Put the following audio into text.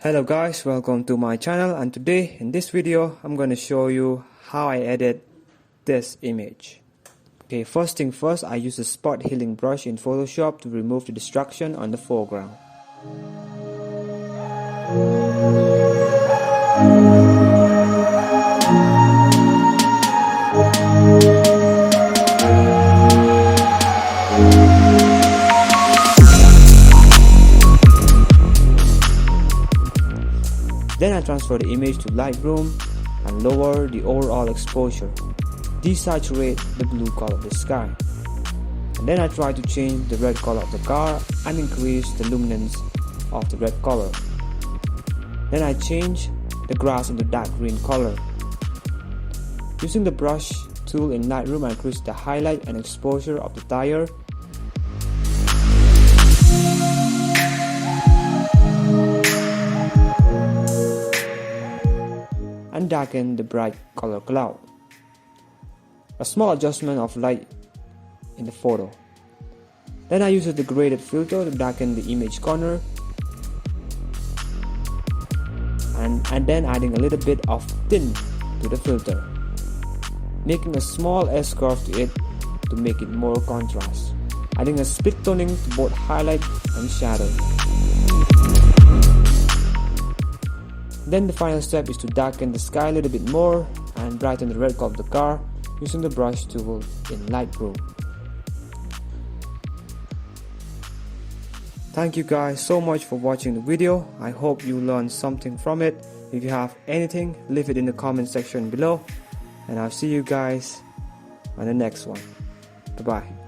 Hello guys, welcome to my channel, and today in this video I'm going to show you how I edit this image. Okay, first thing first, I use a spot healing brush in Photoshop to remove the distraction on the foreground. Then I transfer the image to Lightroom and lower the overall exposure. Desaturate the blue color of the sky. And then I try to change the red color of the car and increase the luminance of the red color. Then I change the grass into dark green color. Using the brush tool in Lightroom, I increase the highlight and exposure of the tire. And darken the bright color cloud. A small adjustment of light in the photo. Then I use the graded filter to darken the image corner, and then adding a little bit of tint to the filter, making a small S-curve to it to make it more contrast, adding a split toning to both highlight and shadow. Then the final step is to darken the sky a little bit more and brighten the red color of the car using the brush tool in Lightroom. Thank you guys so much for watching the video. I hope you learned something from it. If you have anything, leave it in the comment section below, and I'll see you guys on the next one. Bye bye.